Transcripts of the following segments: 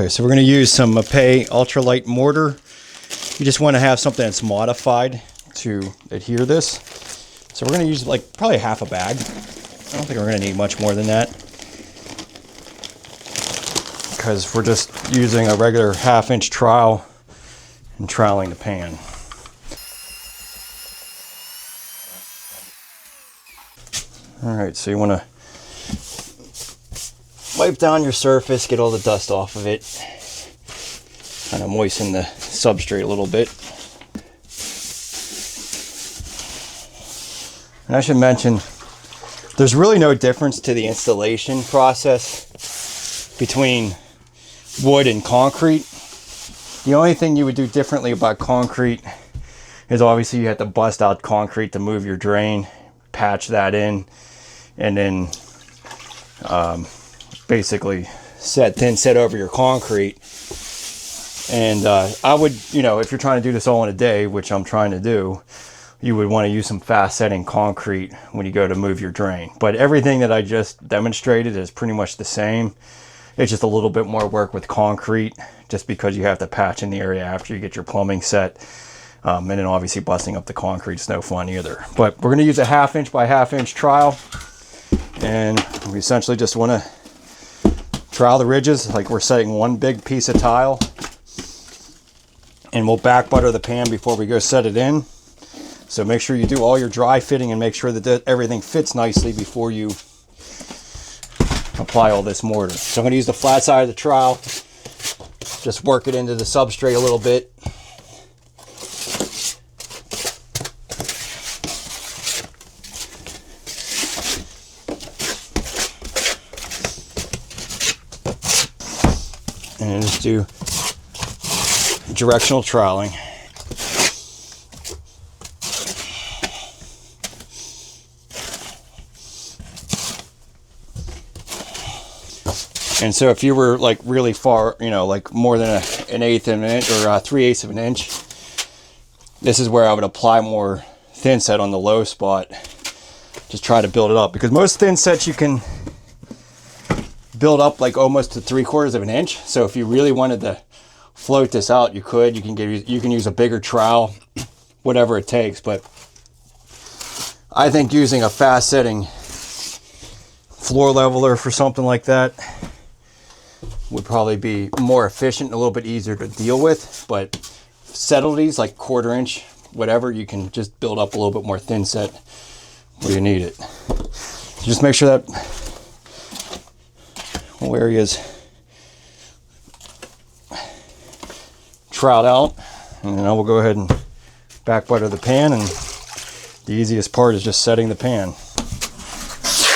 Okay, so we're going to use some Mapei ultralight mortar. You just want to have something that's modified to adhere this. So we're going to use like probably half a bag. I don't think we're going to need much more than that, because we're just using a regular 1/2-inch trowel and troweling the pan. All right, so you want to wipe down your surface, get all the dust off of it, kind of moisten the substrate a little bit. And I should mention, there's really no difference to the installation process between wood and concrete. The only thing you would do differently about concrete is obviously you have to bust out concrete to move your drain, patch that in, and then basically thin set over your concrete. And I would, you know, if you're trying to do this all in a day, which I'm trying to do, you would want to use some fast setting concrete when you go to move your drain. But everything that I just demonstrated is pretty much the same. It's just a little bit more work with concrete, just because you have to patch in the area after you get your plumbing set. And then obviously busting up the concrete is no fun either. But we're going to use a 1/2-inch by 1/2-inch trowel. And we essentially just want to trowel the ridges like we're setting one big piece of tile. And we'll back butter the pan before we go set it in. So make sure you do all your dry fitting and make sure that everything fits nicely before you apply all this mortar. So I'm going to use the flat side of the trowel, just work it into the substrate a little bit. And just do directional troweling. And so if you were like really far, you know, like more than an 1/8 of an inch or 3/8 of an inch, this is where I would apply more thin set on the low spot. Just try to build it up, because most thin sets you can build up like almost to 3/4 of an inch. So if you really wanted to float this out, you could. You can use a bigger trowel, whatever it takes. But I think using a fast setting floor leveler for something like that would probably be more efficient and a little bit easier to deal with. But subtleties like 1/4 inch, whatever, you can just build up a little bit more thin set where you need it. So just make sure that whole area is troweled out, and then I will go ahead and back butter the pan, and the easiest part is just setting the pan.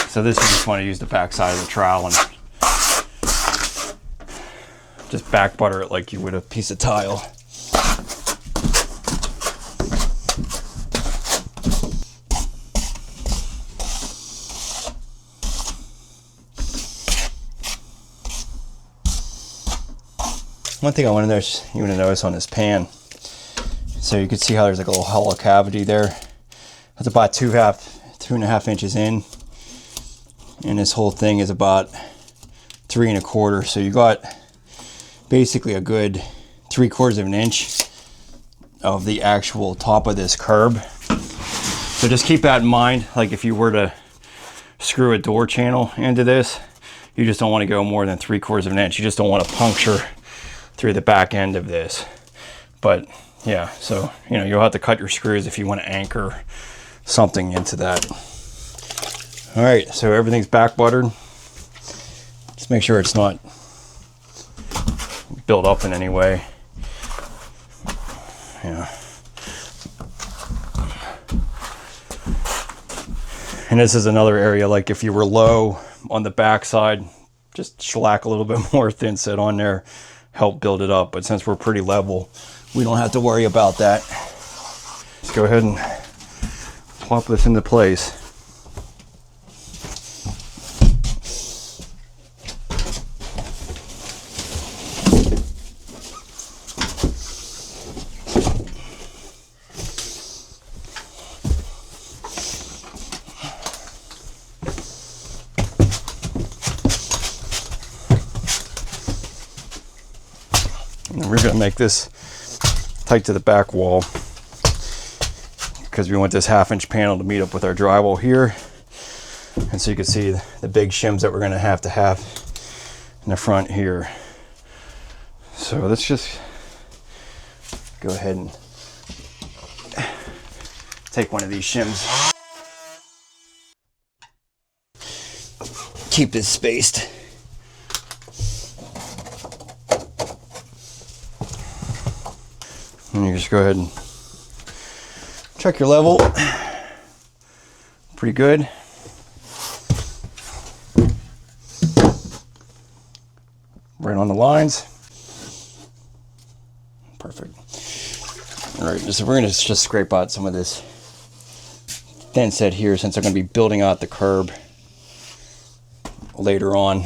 So this, you just want to use the back side of the trowel and just back butter it like you would a piece of tile. One thing I want to notice on this pan, so you can see how there's like a little hollow cavity there. That's about 2.5 inches in, and this whole thing is about 3 1/4. So you got basically a good 3/4 of an inch of the actual top of this curb. So just keep that in mind. Like if you were to screw a door channel into this, you just don't want to go more than 3/4 of an inch. You just don't want to puncture through the back end of this. But yeah, so you know, you'll have to cut your screws if you want to anchor something into that. All right, so everything's back buttered. Just make sure it's not built up in any way. Yeah. And this is another area, like if you were low on the back side, just shellac a little bit more thin set on there, help build it up. But since we're pretty level, we don't have to worry about that. Let's go ahead and plop this into place. we're going to make this tight to the back wall because we want this 1/2 inch panel to meet up with our drywall here. And so you can see the big shims that we're going to have in the front here. So let's just go ahead and take one of these shims. Keep this spaced. And you just go ahead and check your level. Pretty good. Right on the lines. Perfect. All right, so we're going to just scrape out some of this thin set here since I'm going to be building out the curb later on.